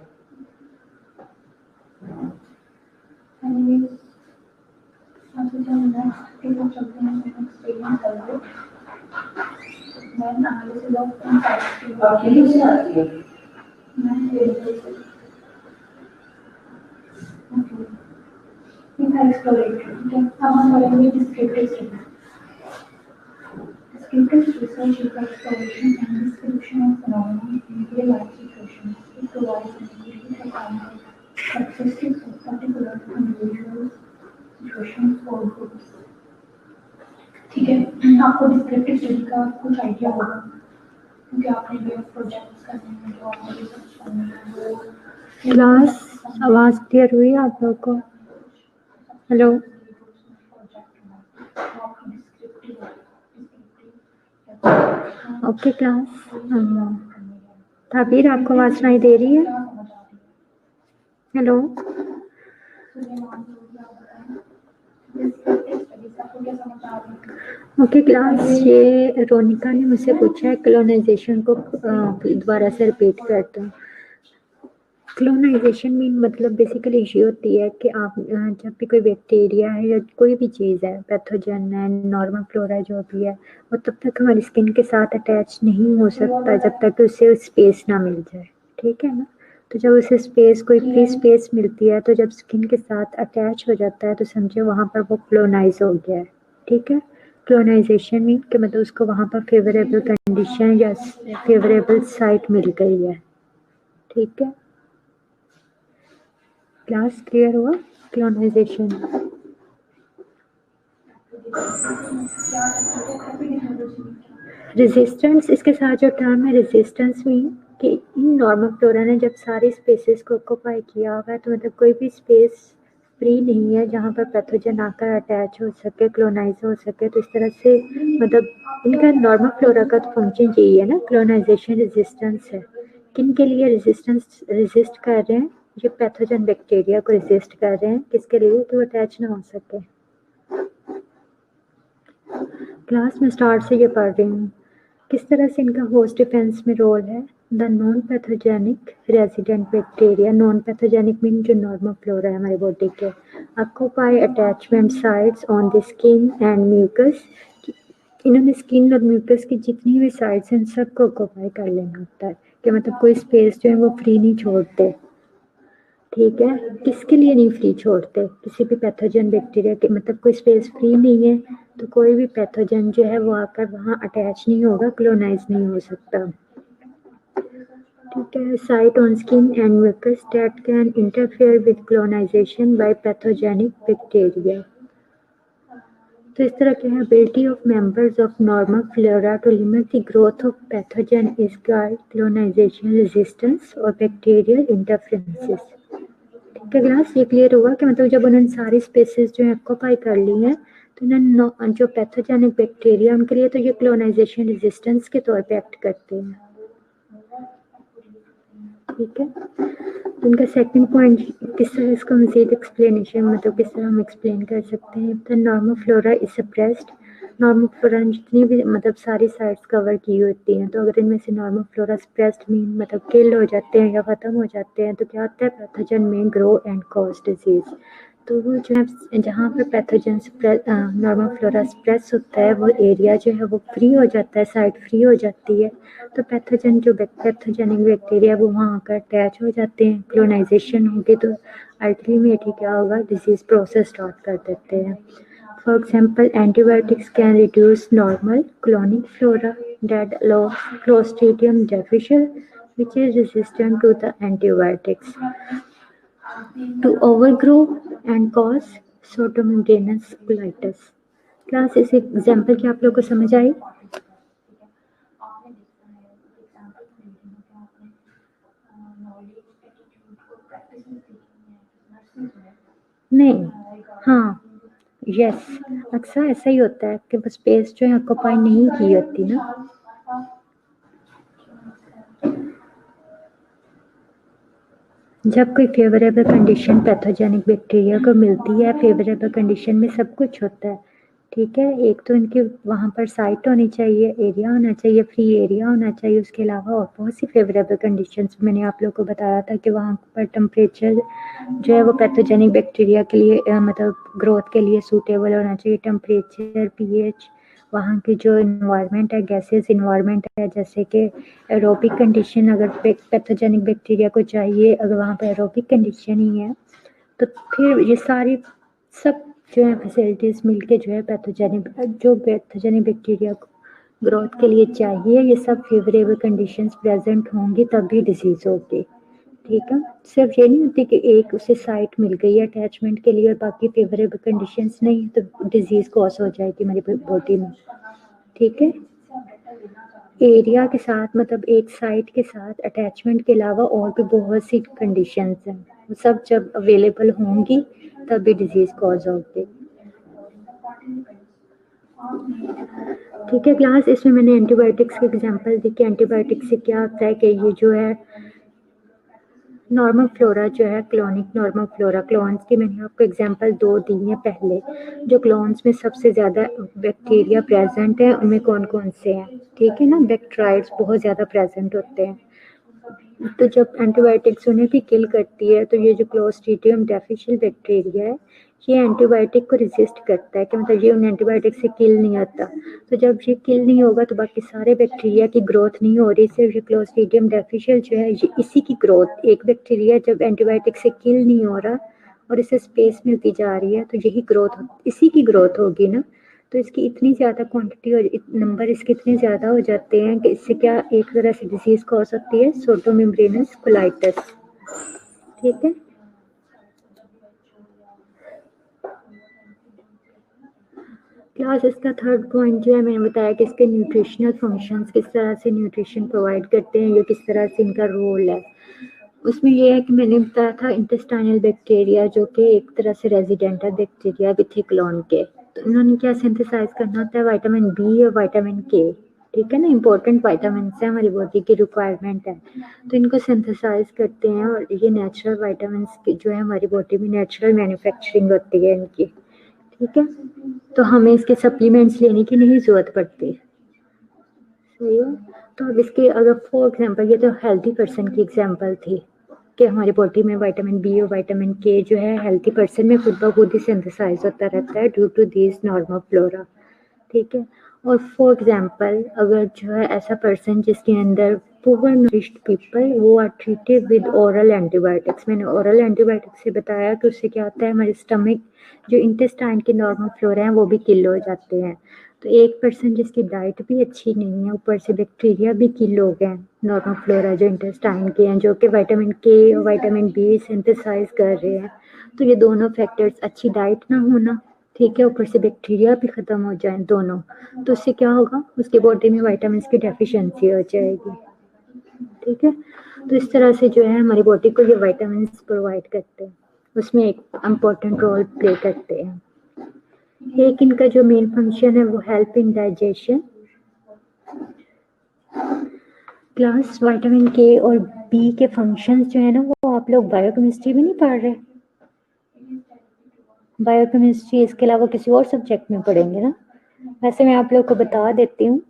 Descriptive research is exploration and description of phenomena in real-life situations. It provides an immediate account of characteristics of particular individuals, situations or groups. ठीक है, आपको डिस्क्रिप्टिव स्टडी का कुछ आइडिया होगा क्योंकि आपने भी प्रोजेक्ट्स करने हैं, जो आपने रिसर्च करने हैं, वो क्लास आवाज क्लियर हुई आप लोग को? Hello, okay class. ताबीर, आपको आवाज सुनाई दे रही है? Hello, okay class. ये रोनिका ने मुझसे पूछा है कॉलोनाइजेशन को दोबारा से रिपीट करता हूँ। कॉलोनाइजेशन मीन मतलब बेसिकली ये होती है कि आप जब भी कोई बैक्टीरिया है या कोई भी चीज़ है, पैथोजन है, नॉर्मल फ्लोरा जो भी है, वो तब तक हमारी स्किन के साथ अटैच नहीं हो सकता जब तक उसे स्पेस ना मिल जाए, ठीक है ना। तो जब उसे स्पेस, कोई फ्री स्पेस मिलती है, तो जब स्किन के साथ अटैच हो जाता है तो समझे वहाँ पर वो कॉलोनाइज हो गया है, ठीक है। कॉलोनाइजेशन मीन कि मतलब उसको वहाँ पर फेवरेबल कंडीशन या फेवरेबल साइट मिल गई है, ठीक है। क्लास क्लियर हुआ? कॉलोनाइजेशन रेजिस्टेंस, इसके साथ जो टर्म है रेजिस्टेंस मीन कि इन नॉर्मल फ्लोरा ने जब सारी स्पेसेस को ऑक्यूपाई किया हुआ है, तो मतलब कोई भी स्पेस फ्री नहीं है जहाँ पर पैथोजन आकर अटैच हो सके, कॉलोनाइज हो सके। तो इस तरह से मतलब इनका नॉर्मल फ्लोरा का तो फंक्शन यही है ना, कॉलोनाइजेशन रेजिस्टेंस है। किन के लिए रेजिस्टेंस रेजिस्ट कर रहे हैं? जो पैथोजन बैक्टीरिया को रेजिस्ट कर रहे हैं, किसके लिए? तो अटैच ना हो सके। क्लास में स्टार्ट से ये पढ़ रही हूँ। किस तरह से इनका होस्ट डिफेंस में रोल है? The non pathogenic resident bacteria, non pathogenic mean जो नॉर्मल फ्लोरा है हमारी बॉडी के, occupy attachment sites on the skin and mucus. इन्होंने स्किन और म्यूकस की जितनी भी साइट्स हैं सबको ऑक्यूपाई कर लेना होता है, कि मतलब कोई स्पेस जो है वो फ्री नहीं छोड़ते, ठीक है। किसके लिए नहीं फ्री छोड़ते? किसी भी पैथोजन बैक्टीरिया के, मतलब कोई स्पेस फ्री नहीं है तो कोई भी पैथोजन जो है वो आकर वहाँ अटैच नहीं होगा, कॉलोनाइज नहीं हो सकता, ठीक है। Site on skin and mucus that can interfere with colonization by pathogenic bacteria. तो इस तरह के ability of members of normal flora to limit the growth of pathogen is guard colonization resistance और बैक्टीरियल इंटरफेरेंसेस। ठीक है class, ये clear हुआ कि मतलब जब उन्होंने सारी स्पेसिस जो है ऑक्यूपाई कर ली हैं तो उन्होंने जो पैथोजेनिक बैक्टीरिया उनके लिए तो ये क्लोनाइजेशन रेजिस्टेंस के तौर पे एक्ट करते हैं। ठीक है, तो उनका सेकंड पॉइंट किस तरह इसका मजीद एक्सप्लेनेशन मतलब किस तरह हम एक्सप्लेन कर सकते हैं। The normal flora is suppressed. Normal flora जितनी भी मतलब सारी साइट्स कवर की होती हैं, तो अगर इनमें से नॉर्मल फ्लोरा सप्रेस्ड मीन मतलब किल हो जाते हैं या ख़त्म हो जाते हैं तो क्या होता है, पैथोजन में ग्रो एंड कॉज डिजीज। तो वो जो है जहाँ पर पैथोजन नॉर्मल फ्लोरा स्प्रेस होता है वो एरिया जो है वो फ्री हो जाता है, साइट फ्री हो जाती है, तो पैथोजन जो पैथोजेनिक बैक्टीरिया वो वहाँ आकर अटैच हो जाते हैं, क्लोनाइजेशन होगी तो अल्टीमेटली क्या होगा, डिजीज प्रोसेस स्टार्ट कर देते हैं। For example, antibiotics can reduce normal colonic flora that allows Clostridium difficile, which is resistant to the antibiotics, to overgrow and cause pseudomembranous colitis. Class इस एग्जाम्पल की आप लोगों को समझ आई? नहीं, हाँ, यस, अक्सर ऐसा ही होता है कि स्पेस जो है ऑक्यूपाई नहीं की होती ना। जब कोई फेवरेबल कंडीशन पैथोजेनिक बैक्टीरिया को मिलती है, फेवरेबल कंडीशन में सब कुछ होता है। ठीक है, एक तो इनके वहाँ पर साइट होनी चाहिए, एरिया होना चाहिए, फ्री एरिया होना चाहिए, उसके अलावा और बहुत सी फेवरेबल कंडीशंस मैंने आप लोगों को बताया था कि वहाँ पर टेम्परेचर जो है वो पैथोजेनिक बैक्टीरिया के लिए मतलब ग्रोथ के लिए सूटेबल होना चाहिए, टेम्परेचर, पीएच, वहाँ की जो इन्वायरमेंट है, गैसेस इन्वायरमेंट है, जैसे कि एरोबिक कंडीशन अगर पैथोजेनिक बैक्टीरिया को चाहिए, अगर वहाँ पर एरोबिक कंडीशन ही है तो फिर ये सारी सब जो है फैसिलिटीज़ मिलके जो है पैथोजेनिक बैक्टीरिया को ग्रोथ के लिए चाहिए, ये सब फेवरेबल कंडीशंस प्रेजेंट होंगी तभी डिजीज़ होगी। ठीक है, सिर्फ ये नहीं होती कि एक उसे साइट मिल गई है अटैचमेंट के लिए और बाकी फेवरेबल कंडीशंस नहीं तो डिजीज़ कॉज हो जाएगी हमारी बॉडी में। ठीक है, एरिया के साथ मतलब एक साइट के साथ अटैचमेंट के अलावा और भी बहुत सी कंडीशंस हैं, वो सब जब अवेलेबल होंगी तभी डिजीज़ कॉज होगी। ठीक है क्लास, इसमें मैंने एंटीबायोटिक्स के एग्जांपल दी कि एंटीबायोटिक्स से क्या होता है कि ये जो है नॉर्मल फ्लोरा जो है क्लोनिक नॉर्मल फ्लोरा क्लोन्स की मैंने आपको एग्जांपल 2 दी हैं पहले, जो क्लोन्स में सबसे ज़्यादा बैक्टीरिया प्रेजेंट है उनमें कौन कौन से हैं। ठीक है ना, बैक्टीराइड्स बहुत ज़्यादा प्रेजेंट होते हैं, तो जब एंटीबायोटिक्स उन्हें भी किल करती है तो ये जो क्लोस्ट्रीडियम डिफिशियल बैक्टीरिया है ये एंटीबायोटिक को रेजिस्ट करता है कि मतलब ये उन एंटीबायोटिक से किल नहीं होता, तो जब ये किल नहीं होगा तो बाकी सारे बैक्टीरिया की ग्रोथ नहीं हो रही, सिर्फ ये क्लोस्ट्रीडियम डिफिशियल जो है ये इसी की ग्रोथ, एक बैक्टीरिया जब एंटीबायोटिक से किल नहीं हो रहा और इसे स्पेस मिलती जा रही है तो यही ग्रोथ इसी की ग्रोथ होगी ना, तो इसकी इतनी ज़्यादा क्वांटिटी और नंबर इसके इतने ज़्यादा हो जाते हैं कि इससे क्या एक तरह से डिजीज़ को हो सकती है, सोटोमेम्ब्रेनस कोलाइटिस। ठीक है, क्लास इसका थर्ड पॉइंट जो है मैंने बताया कि इसके न्यूट्रिशनल फंक्शंस किस तरह से न्यूट्रिशन प्रोवाइड करते हैं, ये किस तरह से इनका रोल है। उसमें ये है कि मैंने बताया था इंटेस्टाइनल बैक्टीरिया जो कि एक तरह से रेजिडेंट है बैक्टीरिया विथ क्लोन के, तो इन्होंने क्या सिंथेसाइज करना होता है, विटामिन बी और विटामिन के। ठीक है ना, इंपॉर्टेंट विटामिन है, हमारी बॉडी की रिक्वायरमेंट है, तो इनको सिंथेसाइज करते हैं और ये नेचुरल विटामिन की जो है हमारी बॉडी में नेचुरल मैन्युफैक्चरिंग होती है इनकी। ठीक है, तो हमें इसके सप्लीमेंट्स लेने की नहीं ज़रूरत पड़ती। सही है, तो अब इसके अगर फॉर एग्जांपल ये तो हेल्दी पर्सन की एग्जांपल थी कि हमारी बॉडी में विटामिन बी और विटामिन के जो है हेल्दी पर्सन में खुद ब खुद ही सिंथेसाइज होता रहता है due to this normal flora. ठीक है, और फॉर एग्जांपल अगर जो है ऐसा पर्सन जिसके अंदर पुअर नरिश्ड पीपल वो are treated with oral antibiotics, मैंने ओरल एंटीबायोटिक्स से बताया कि उससे क्या होता है हमारे स्टमक जो इंटेस्टाइन के नॉर्मल फ्लोरा हैं वो भी किल हो जाते हैं, तो एक पर्सन जिसकी डाइट भी अच्छी नहीं है ऊपर से बैक्टीरिया भी किल हो गए नॉर्मल फ्लोरा जो इंटेस्टाइन के हैं जो कि विटामिन के और विटामिन बी सिंथेसाइज कर रहे हैं, तो ये दोनों फैक्टर्स अच्छी डाइट ना होना, ठीक है, ऊपर से बैक्टीरिया भी ख़त्म हो जाए दोनों, तो उससे क्या होगा, उसकी बॉडी में विटामिन की डेफिशिएंसी हो जाएगी। ठीक है, तो इस तरह से जो है हमारी बॉडी को ये विटामिन प्रोवाइड करते हैं, उसमें एक इम्पोर्टेंट रोल प्ले करते हैं। एक इनका जो मेन फंक्शन है वो help in digestion. Class vitamin के और बी के फंक्शंस जो है ना वो आप लोग बायोकेमिस्ट्री में नहीं पढ़ रहे, बायोकेमिस्ट्री इसके अलावा किसी और सब्जेक्ट में पढ़ेंगे ना। वैसे मैं आप लोग को बता देती हूँ।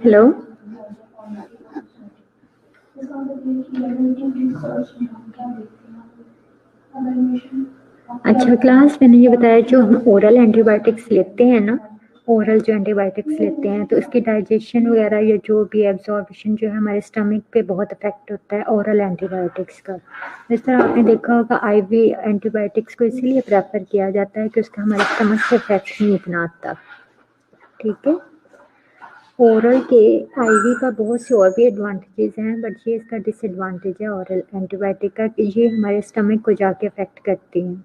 हेलो, अच्छा क्लास मैंने ये बताया जो हम ओरल एंटीबायोटिक्स लेते हैं ना, ओरल जो एंटीबायोटिक्स लेते हैं तो इसकी डाइजेशन वगैरह या जो भी एब्जॉर्प्शन जो है हमारे स्टमक पे बहुत इफेक्ट होता है ओरल एंटीबायोटिक्स का। जिस तरह आपने देखा होगा आईवी एंटीबायोटिक्स को इसीलिए प्रेफर किया जाता है कि उसका हमारे स्टमक से इफेक्ट नहीं इतना आता। ठीक है, ओरल के आईवी का बहुत से और भी एडवांटेजेस हैं, बट ये इसका डिसएडवांटेज है ओरल एंटीबायोटिक का कि ये हमारे स्टमक को जाके अफेक्ट करती हैं।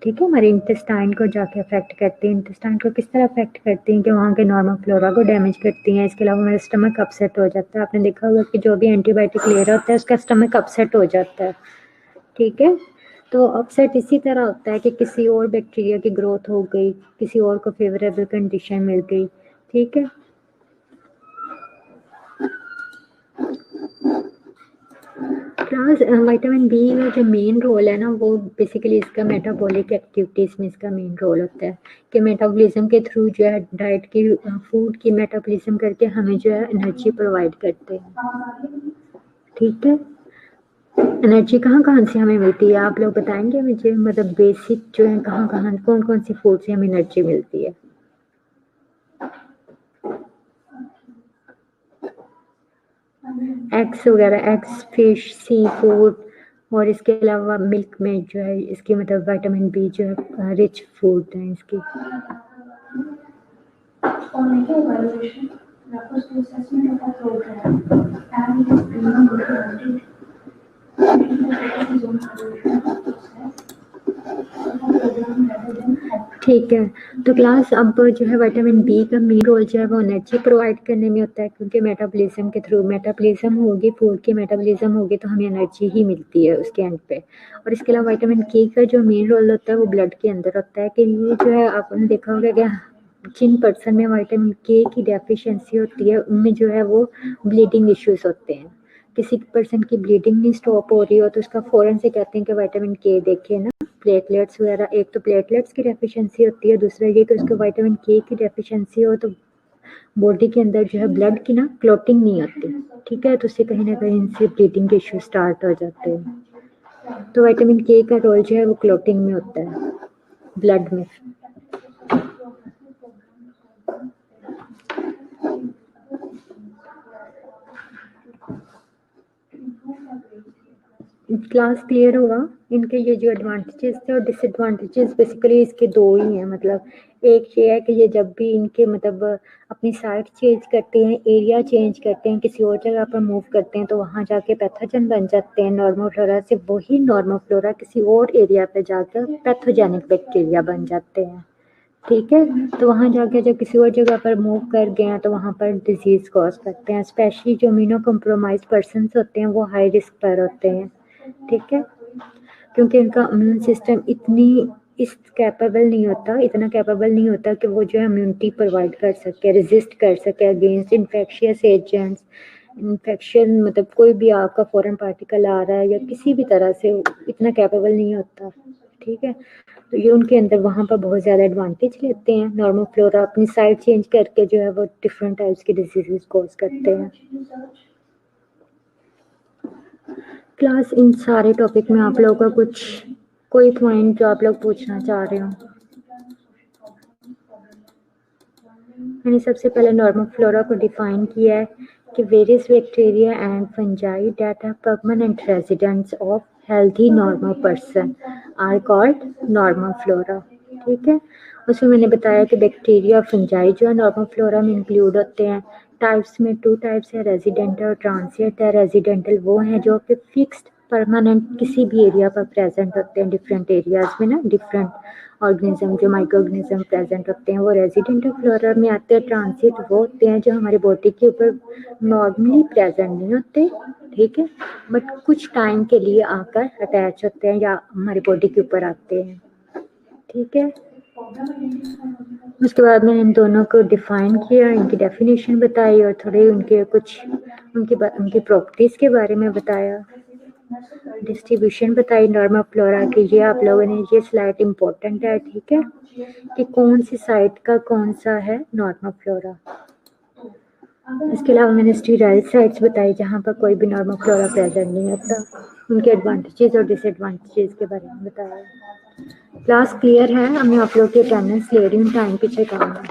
ठीक है, हमारे इंटेस्टाइन को जाके अफेक्ट करती हैं। इंटेस्टाइन को किस तरह अफेक्ट करती हैं कि वहाँ के नॉर्मल फ्लोरा को डैमेज करती हैं। इसके अलावा हमारा स्टमक अपसेट हो जाता है। आपने देखा होगा कि जो भी एंटीबायोटिक ले रहा होता है उसका स्टमक अपसेट हो जाता है। ठीक है, तो अपसेट इसी तरह होता है कि किसी और बैक्टीरिया की ग्रोथ हो गई, किसी और को फेवरेबल कंडीशन मिल गई। ठीक है, प्लस विटामिन बी में जो मेन रोल है ना वो बेसिकली इसका मेटाबॉलिक एक्टिविटीज़ में इसका मेन रोल होता है कि मेटाबॉलिज्म के थ्रू जो है डाइट की फूड की मेटाबॉलिज्म करके हमें जो है एनर्जी प्रोवाइड करते हैं। ठीक है, एनर्जी कहाँ कहाँ से हमें मिलती है आप लोग बताएंगे मुझे, मतलब बेसिक जो है कहाँ कहाँ कौन कौन सी फूड से हमें एनर्जी मिलती है। एग्स वगैरह, एग्स, फिश, सी फूड और इसके अलावा मिल्क में जो है इसकी मतलब विटामिन बी जो है रिच फूड है इसकी। For making evaluation, refers to assessment of a program and it is being implemented. Making the focus is on evaluation of process of a program rather than ठीक है, तो class अब जो है विटामिन बी का main role जो है वो एनर्जी प्रोवाइड करने में होता है क्योंकि मेटाबॉलिज्म के थ्रू मेटाबॉलिज्म होगी, फूड की मेटाबॉलिज्म होगी तो हमें एनर्जी ही मिलती है उसके एंड पे। और इसके अलावा विटामिन के का जो मेन रोल होता है वो ब्लड के अंदर होता है कि ये जो है आपने देखा होगा कि जिन पर्सन में विटामिन के की डेफिशिएंसी होती है उनमें जो है वो ब्लीडिंग इश्यूज होते हैं। किसी पर्सन की ब्लीडिंग नहीं स्टॉप हो रही हो तो उसका फ़ौरन से कहते हैं कि विटामिन के देखें ना, प्लेटलेट्स वगैरह। एक तो प्लेटलेट्स की डेफिशिएंसी होती है, दूसरा ये कि उसको विटामिन के की डेफिशिएंसी हो तो बॉडी के अंदर जो है ब्लड की ना क्लॉटिंग नहीं होती। ठीक है, तो उससे कहीं ना कहीं इनसे ब्लीडिंग के इश्यू स्टार्ट हो जाते हैं। तो विटामिन के का रोल जो है वो क्लॉटिंग में होता है ब्लड में। क्लास क्लियर होगा। इनके ये जो एडवांटेजेस थे और डिसएडवांटेजेस बेसिकली इसके दो ही हैं। मतलब एक ये है कि ये जब भी इनके मतलब अपनी साइट चेंज करते हैं, एरिया चेंज करते हैं, किसी और जगह पर मूव करते हैं तो वहाँ जाके पैथोजन बन जाते हैं नॉर्मल फ्लोरा से। वही नॉर्मल फ्लोरा किसी और एरिया पे जाकर पैथोजेनिक बैक्टीरिया बन जाते हैं। ठीक है, तो वहाँ जाके जब किसी और जगह पर मूव कर गए हैं तो वहाँ पर डिजीज़ कॉज करते हैं। स्पेशली जो इम्यूनो कॉम्प्रोमाइज़ पर्सन्स होते हैं वो हाई रिस्क पर होते हैं। ठीक है, क्योंकि इनका इम्यून सिस्टम इतनी इस कैपेबल नहीं होता, इतना कैपेबल नहीं होता कि वो जो है इम्यूनिटी प्रोवाइड कर सके, रेजिस्ट कर सके अगेंस्ट इन्फेक्शियस एजेंट्स। इन्फेक्शन मतलब कोई भी आपका फॉरेन पार्टिकल आ रहा है या किसी भी तरह से इतना कैपेबल नहीं होता, ठीक है। तो ये उनके अंदर वहाँ पर बहुत ज़्यादा एडवांटेज लेते हैं। नॉर्मल फ्लोरा अपनी साइड चेंज करके जो है वो डिफरेंट टाइप्स के डिजीजेस कॉज करते हैं। क्लास इन सारे टॉपिक में आप लोगों का कुछ कोई पॉइंट जो आप लोग पूछना चाह रहे हो? मैंने सबसे पहले नॉर्मल फ्लोरा को डिफाइन किया है कि various bacteria and fungi that are permanent residents of healthy normal person are called normal flora, ठीक है। उसमें मैंने बताया कि बैक्टीरिया फंजाई जो है नॉर्मल फ्लोरा में इंक्लूड होते हैं। टाइप्स में 2 टाइप्स है, रेजिडेंटल और ट्रांसिएंट है। रेजिडेंटल वो हैं जो कि फिक्स्ड परमानेंट किसी भी एरिया पर प्रेजेंट होते हैं, डिफरेंट एरियाज में ना डिफरेंट ऑर्गेनिज्म जो माइक्रो ऑर्गेनिज्म प्रेजेंट होते हैं वो रेजिडेंटल फ्लोरा में आते हैं। ट्रांसिट वो होते हैं जो हमारे बॉडी के ऊपर नॉर्मली प्रेजेंट नहीं होते, ठीक है, बट कुछ टाइम के लिए आकर अटैच होते हैं या हमारी बॉडी के ऊपर आते हैं, ठीक है। उसके बाद मैंने इन दोनों को डिफाइन किया, इनकी डेफिनेशन बताई और थोड़े उनके कुछ उनकी प्रॉपर्टीज के बारे में बताया, डिस्ट्रीब्यूशन बताई नॉर्मल फ्लोरा की। ये आप लोगों ने ये स्लाइड इम्पोर्टेंट है, ठीक है, कि कौन सी साइट का कौन सा है नॉर्मल फ्लोरा। इसके अलावा मैंने स्टीराइल साइट्स बताई जहाँ पर कोई भी नॉर्मल फ्लोरा प्रेजेंट नहीं होता, उनके एडवांटेजेस और डिसएडवांटेजेस के बारे में बताया। क्लास क्लियर है? मैं आप लोग की अटेंडेंस ले रही हूँ, टाइम पीछे काम है।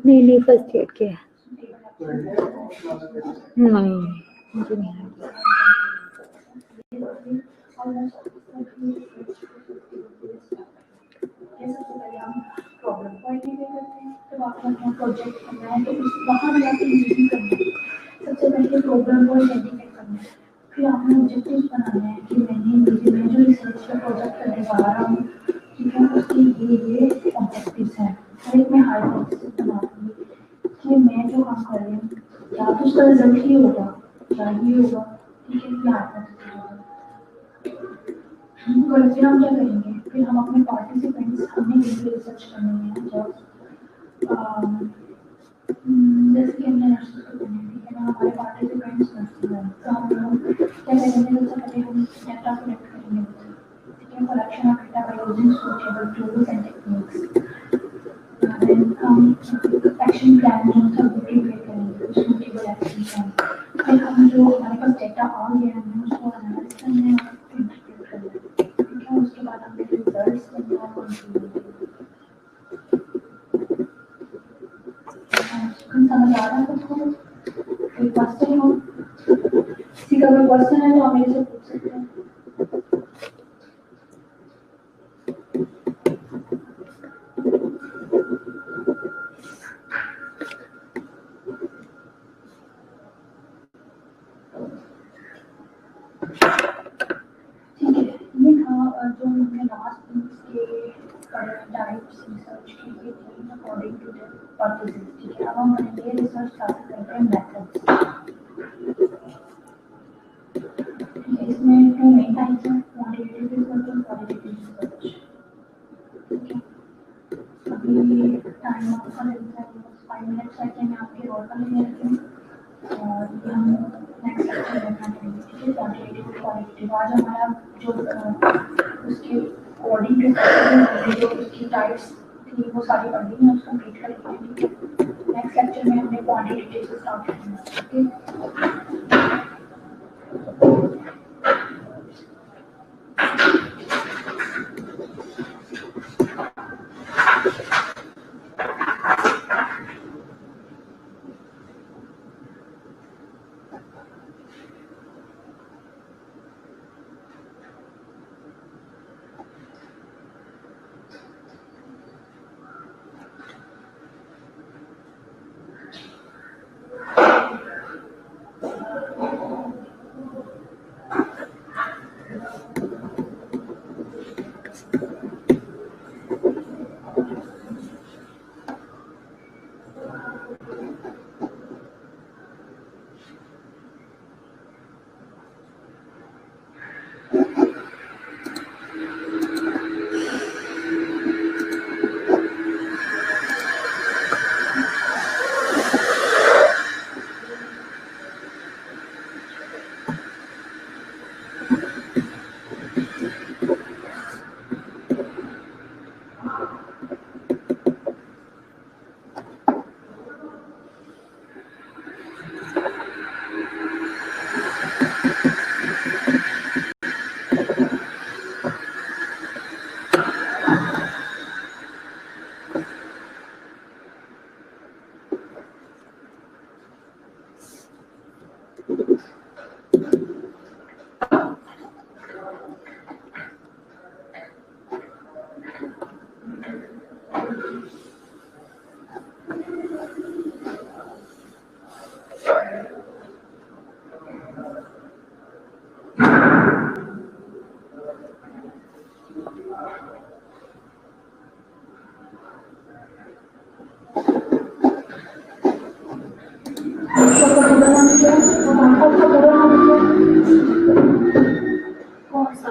नहीं नहीं फर्स्ट एड के नहीं मुझे नहीं है। प्रॉब्लम पॉइंट करते हैं तो आप अपना प्रोजेक्ट करना है तो वहाँ भी आपको यूजिंग करना है। सबसे पहले प्रॉब्लम को आइडेंटिफाई करना है, फिर आपने ऑब्जेक्टिव्स बनाना है कि मैं जो रिसर्च का प्रोजेक्ट करने जा रहा हूँ, ठीक है, उसके ये ऑब्जेक्टिव्स हैं। और एक मैं हाइपोथेसिस बना दूँगी कि मैं जो काम कर रही हूँ या तो उसका रिजल्ट ही होगा या ये होगा, ठीक है, ये हाइपोथेसिस होगा। और फिर हम क्या करेंगे, फिर हम अपने पार्टिसिपेंट्स हमने ये रिसर्च करनी है जब जैसे कि हमने नर्सिंग को करनी है, ठीक है ना, हमारे पार्टिसिपेंट्स नर्सिंग है तो हम लोग क्या करेंगे, सबसे पहले हम डेटा कलेक्ट करेंगे, ठीक है, collection of data by using suitable tools and techniques. Then हम एक्शन प्लान जो था वो प्रिपेयर करेंगे, सूटेबल एक्शन प्लान। फिर हम जो हमारे पास डेटा आ गया है हमें उसको एनालाइज करना है और इंटरप्रेट करना है, ठीक है। उसके बाद हमें रिजल्ट्स करना है और समझ आ रहा है सबको? कोई क्वेश्चन हो? किसी का कोई क्वेश्चन है तो आप मेरे से पूछ सकते हैं। ठीक है, ये था जो हमने लास्ट के टाइप्स रिसर्च की थी अकॉर्डिंग टू द पर्पसेस, ठीक है। अब हम ये रिसर्च स्टार्ट करते हैं मेथड्स, ठीक है। इसमें 2 मेन टाइप्स हैं, क्वांटिटेटिव रिसर्च और क्वालिटेटिव रिसर्च, ठीक है। अभी टाइम आपका लगता है 5 मिनट्स है, मैं आपके रोल पर ले लेती हूँ और ये हम नेक्स्ट लेक्चर में अपना करेंगे, ठीक है। क्वांटिटेटिव क्वालिटेटिव आज हमारा जो उसके अकॉर्डिंग टू जो उसकी टाइप्स थी वो सारी पढ़ ली हैं, उसको कंप्लीट करेंगे, ठीक है। नेक्स्ट लेक्चर में हमने क्वांटिटेटिव से स्टार्ट करना है, ठीक है।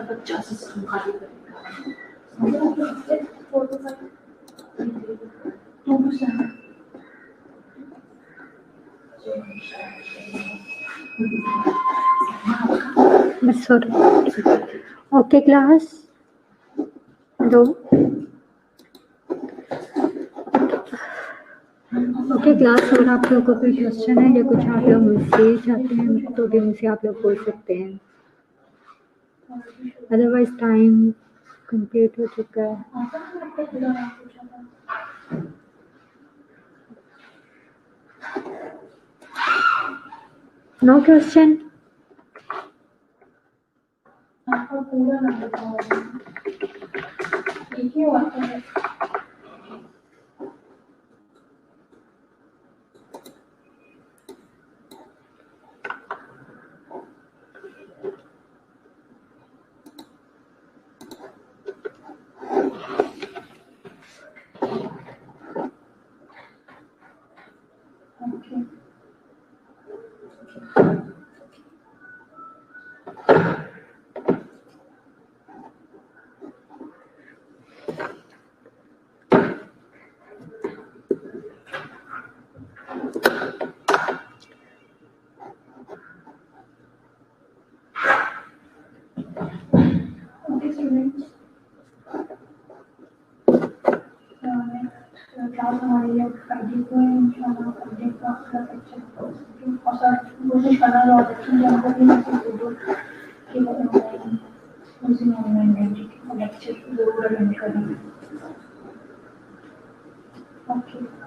बच्चा सिस्टम खाली करेगा। 4 to 5 2 to 7 बस हो रहा। ओके क्लास दो। ओके क्लास, अगर आप लोगों को कोई क्वेश्चन है या कुछ आप लोग मुझसे चाहते हैं तो भी मुझसे आप लोग पूछ सकते हैं, अदरवाइज टाइम कंप्लीट हो चुका है। No question. आपका पूरा नाम बताओ। एक ही बात है। Okay, students. क्लास हमारी है फ्राइडे को इंशाल्लाह फ्राइडे का आपका लेक्चर और सर कोशिश करना जो ऑप्शन जानते हैं मैं वीडियो के ऑनलाइन उसी ऑनलाइन लेक्चर जरूर अटेंड करें। ओके।